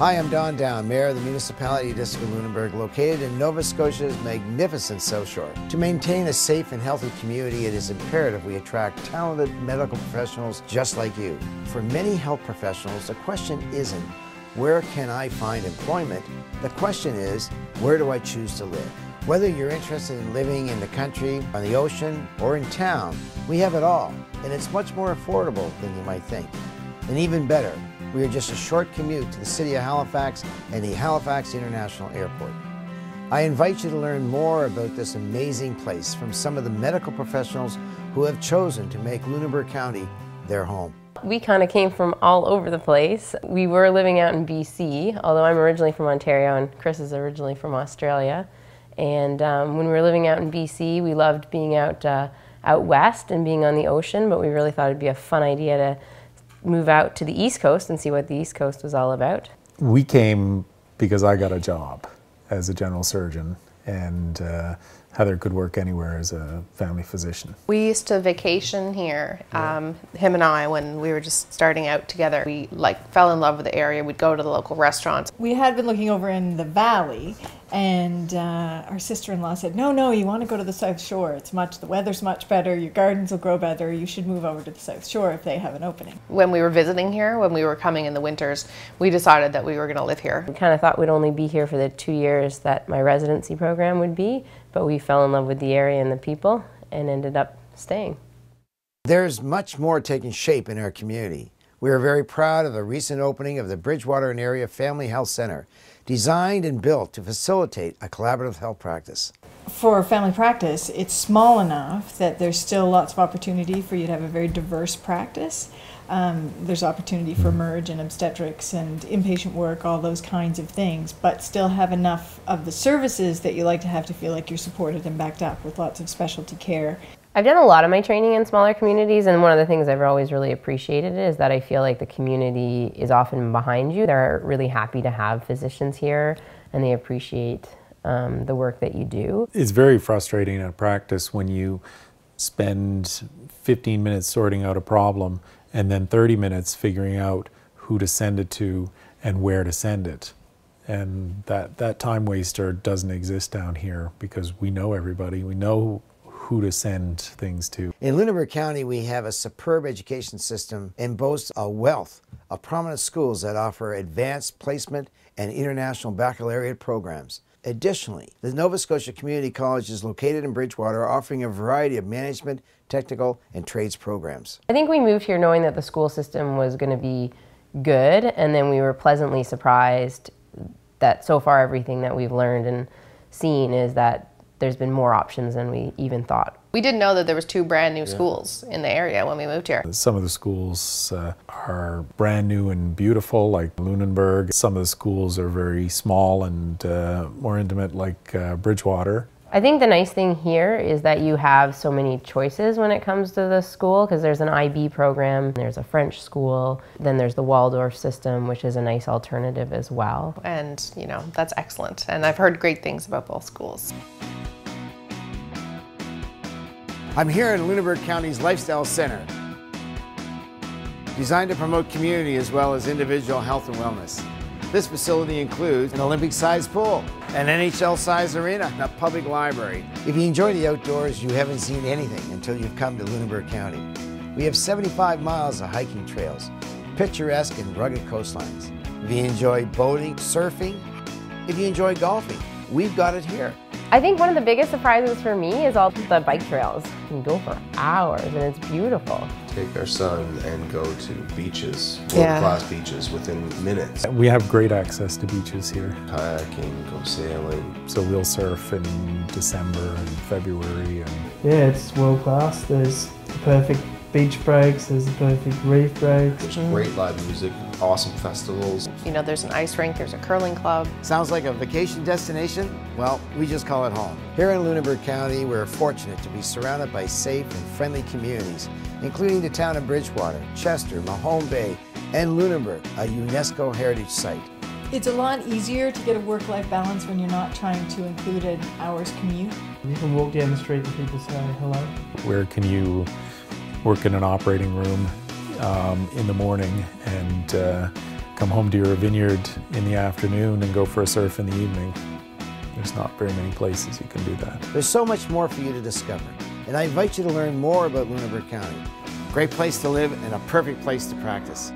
Hi, I'm Don Down, Mayor of the Municipality of District of Lunenburg, located in Nova Scotia's magnificent South Shore. To maintain a safe and healthy community, it is imperative we attract talented medical professionals just like you. For many health professionals, the question isn't, where can I find employment? The question is, where do I choose to live? Whether you're interested in living in the country, on the ocean, or in town, we have it all, and it's much more affordable than you might think. And even better, we are just a short commute to the city of Halifax and the Halifax International Airport. I invite you to learn more about this amazing place from some of the medical professionals who have chosen to make Lunenburg County their home. We kind of came from all over the place. We were living out in BC, although I'm originally from Ontario and Chris is originally from Australia. And when we were living out in BC, we loved being out west and being on the ocean, but we really thought it'd be a fun idea to move out to the East Coast and see what the East Coast was all about. We came because I got a job as a general surgeon, and Heather could work anywhere as a family physician. We used to vacation here, him and I, when we were just starting out together. We fell in love with the area. We'd go to the local restaurants. We had been looking over in the valley, and our sister-in-law said, no, you want to go to the South Shore. The weather's much better, your gardens will grow better, you should move over to the South Shore if they have an opening. When we were visiting here, when we were coming in the winters, we decided that we were going to live here. We kind of thought we'd only be here for the 2 years that my residency program would be, but we fell in love with the area and the people and ended up staying. There's much more taking shape in our community. We are very proud of the recent opening of the Bridgewater and Area Family Health Center, designed and built to facilitate a collaborative health practice. For family practice, it's small enough that there's still lots of opportunity for you to have a very diverse practice. There's opportunity for merge and obstetrics and inpatient work, all those kinds of things, but still have enough of the services that you like to have to feel like you're supported and backed up with lots of specialty care. I've done a lot of my training in smaller communities, and one of the things I've always really appreciated is that I feel like the community is often behind you. They're really happy to have physicians here, and they appreciate the work that you do. It's very frustrating at practice when you spend 15 minutes sorting out a problem and then 30 minutes figuring out who to send it to and where to send it. And that time waster doesn't exist down here because we know everybody. We know who to send things to. In Lunenburg County, we have a superb education system and boasts a wealth of prominent schools that offer advanced placement and international baccalaureate programs. Additionally, the Nova Scotia Community College is located in Bridgewater, offering a variety of management, technical, and trades programs. I think we moved here knowing that the school system was going to be good, and then we were pleasantly surprised that so far everything that we've learned and seen is that there's been more options than we even thought. We didn't know that there was 2 brand new schools in the area when we moved here. Some of the schools are brand new and beautiful, like Lunenburg. Some of the schools are very small and more intimate, like Bridgewater. I think the nice thing here is that you have so many choices when it comes to the school, because there's an IB program, there's a French school, then there's the Waldorf system, which is a nice alternative as well. And, you know, that's excellent. And I've heard great things about both schools. I'm here in Lunenburg County's Lifestyle Center, designed to promote community as well as individual health and wellness. This facility includes an Olympic-sized pool, an NHL-sized arena, and a public library. If you enjoy the outdoors, you haven't seen anything until you've come to Lunenburg County. We have 75 miles of hiking trails, picturesque and rugged coastlines. If you enjoy boating, surfing, if you enjoy golfing, we've got it here. I think one of the biggest surprises for me is all the bike trails. You can go for hours and it's beautiful. Take our son and go to beaches, world-class beaches within minutes. We have great access to beaches here. Kayaking, go sailing. So we'll surf in December and February. Yeah, it's world class. There's the perfect beach breaks, there's the perfect reef breaks. There's great live music, awesome festivals. You know, there's an ice rink, there's a curling club. Sounds like a vacation destination? Well, we just call it home. Here in Lunenburg County, we're fortunate to be surrounded by safe and friendly communities, including the town of Bridgewater, Chester, Mahone Bay, and Lunenburg, a UNESCO heritage site. It's a lot easier to get a work-life balance when you're not trying to include an hour's commute. You can walk down the street and people say hello. Where can you work in an operating room in the morning and come home to your vineyard in the afternoon and go for a surf in the evening. There's not very many places you can do that. There's so much more for you to discover, and I invite you to learn more about Lunenburg County. Great place to live and a perfect place to practice.